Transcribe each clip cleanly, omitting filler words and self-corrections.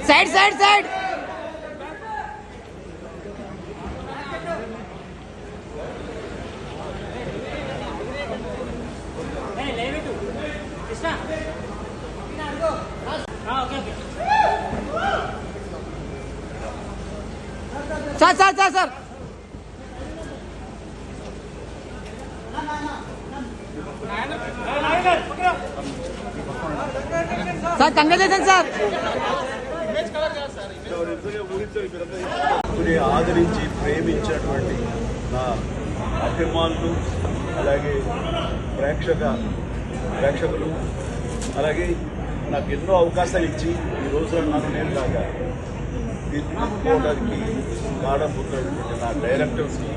Side side side sir sir sir sir sir congratulation sir. ఆదరించి ప్రేమించినటువంటి నా అభిమానులు, అలాగే ప్రేక్షకులు, అలాగే నాకు ఎన్నో అవకాశాలు ఇచ్చి ఈ రోజు నన్ను నేను లాగా తీర్చుకోవడానికి కారణమవుతున్నటువంటి నా డైరెక్టర్స్కి,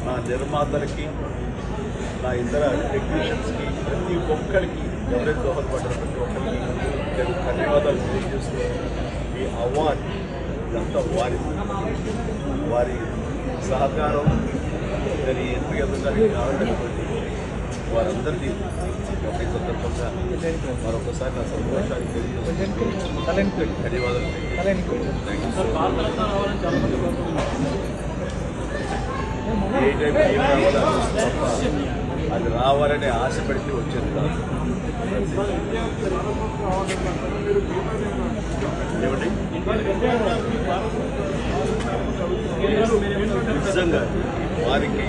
నా నిర్మాతలకి, నా ఇతర టెక్నీషియన్స్కి, ప్రతి ఒక్కరికి ఎవరైతే దోహదపడ్డారో ప్రతి ఒక్కరికి నేను ధన్యవాదాలు తెలియజేస్తూ ఈ అవార్డు ఇదంతా వారి సహకారం దాని ఎంపికడానికి కావాలన్నటువంటి వారందరినీ ఒక సందర్భంగా మరొకసారి నా సంతోషానికి ధన్యవాదాలు. ఏ టైం ఏం రావాలని తప్ప అది రావాలని ఆశ పెడితే వచ్చేది కాదు. ఏమండి నిజంగా వారికి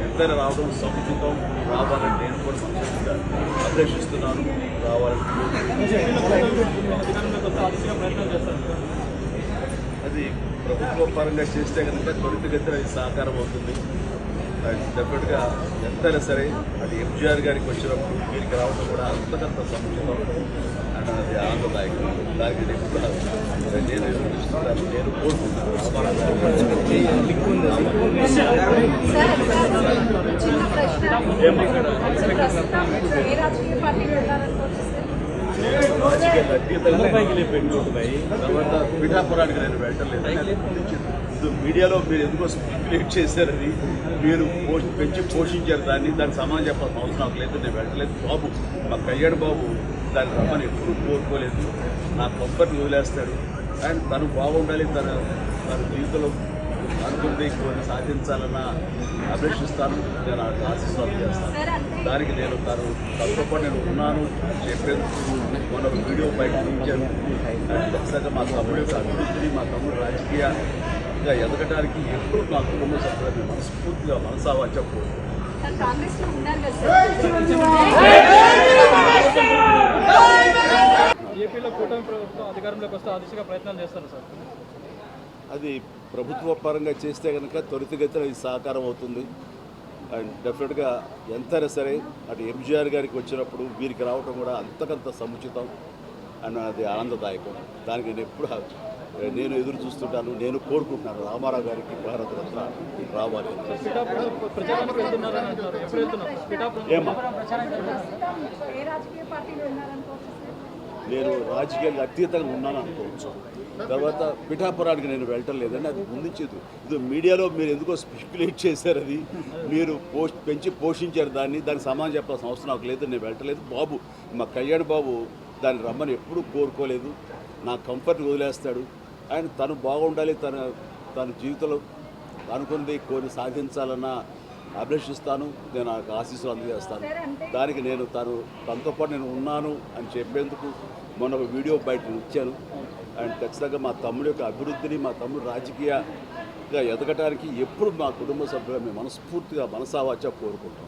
ఎంత రావడం సముచితం, రావాలని నేను కూడా సంతోషంగా అభిలషిస్తున్నాను. రావాలని అది ప్రభుత్వ పరంగా చేస్తే కనుక త్వరితగతిన అది సాకారం అవుతుంది. డెఫినెట్గా ఎంతైనా సరే అది ఎంజీఆర్ గారికి వచ్చినప్పుడు వీరికి రావడం కూడా అంతకంత సముచితం అండ్ అది ఆనందదాయకం. దానికి నేను కోరుకుంటున్నాను. రాజకీయాలు అతీతంగా పెట్టుకుంటున్నాయి. తర్వాత పిఠాపురానికి నేను వెళ్ళలేదు. మీడియాలో మీరు ఎందుకో స్పెక్యులేట్ చేశారని, మీరు పెంచి పోషించారు దానికి సమాధానం చెప్పాల్సిన అవసరం నాకు లేదు. నేను వెళ్ళలేదు. బాబు మా కళ్యాణ్ బాబు దాని రమ్మని ఎప్పుడు కోరుకోలేదు. నా కంఫర్ట్ని వదిలేస్తాడు. అండ్ తను బాగుండాలి, తన జీవితంలో అనుకుంటే కొన్ని సాధించాలన్న అభిలషిస్తాను. నేను ఆశీస్వాదం చేస్తాను. దానికి నేను తనతో పాటు నేను ఉన్నాను చెప్పేందుకు మొన్న వీడియో బయట ఇచ్చాను. ఖచ్చితంగా మా తమ్ముడు యొక్క అభివృద్ధిని, మా తమ్ముడు రాజకీయంగా ఎదగడానికి ఎప్పుడు నా కుటుంబ సభ్యులను మనస్ఫూర్తిగా మనసావా చెప్పు. ఏపీలో కూటమి ప్రభుత్వం అధికారంలోకి వస్తే ఆ దిశగా ప్రయత్నాలు చేస్తారు సార్. అది ప్రభుత్వ పరంగా చేస్తే కనుక త్వరితగతిన ఇది సాకారం అవుతుంది. అండ్ డెఫినెట్గా ఎంతైనా సరే అటు ఎంజీఆర్ గారికి వచ్చినప్పుడు వీరికి రావటం కూడా అంతకంత సముచితం అండ్ అది ఆనందదాయకం. దానికి నేను ఎదురు చూస్తుంటాను. నేను కోరుకుంటున్నాను రామారావు గారికి భారత రత్న రావాలి. ఏమా నేను రాజకీయాలకు అతీతంగా ఉన్నాను అనుకోవచ్చు. తర్వాత పిఠాపురానికి నేను వెళ్ళటం లేదండి. అది ముందుంచేది ఇది మీడియాలో మీరు ఎందుకో స్పెక్యులేట్ చేశారు. అది మీరు పెంచి పోషించారు దానికి సమాధానం చెప్పాల్సిన అవసరం నాకు లేదు. నేను వెళ్ళటలేదు. బాబు మా కళ్యాణ్ బాబు దాన్ని రమ్మని ఎప్పుడూ కోరుకోలేదు. నా కంఫర్ట్ని వదిలేస్తాడు. అండ్ తను బాగుండాలి, తన జీవితంలో అనుకుంది కొన్ని సాధించాలన్న అభిలషిస్తాను. నేను ఆశీస్సులు అందజేస్తాను. దానికి నేను తనతో పాటు నేను ఉన్నాను అని చెప్పేందుకు మొన్న వీడియో బయట ఇచ్చాను. అండ్ ఖచ్చితంగా మా తమ్ముడు యొక్క అభివృద్ధిని, మా తమ్ముడు రాజకీయంగా ఎదగటానికి ఎప్పుడు మా కుటుంబ సభ్యులు మేము మనస్ఫూర్తిగా మనసావాచ కోరుకుంటాం.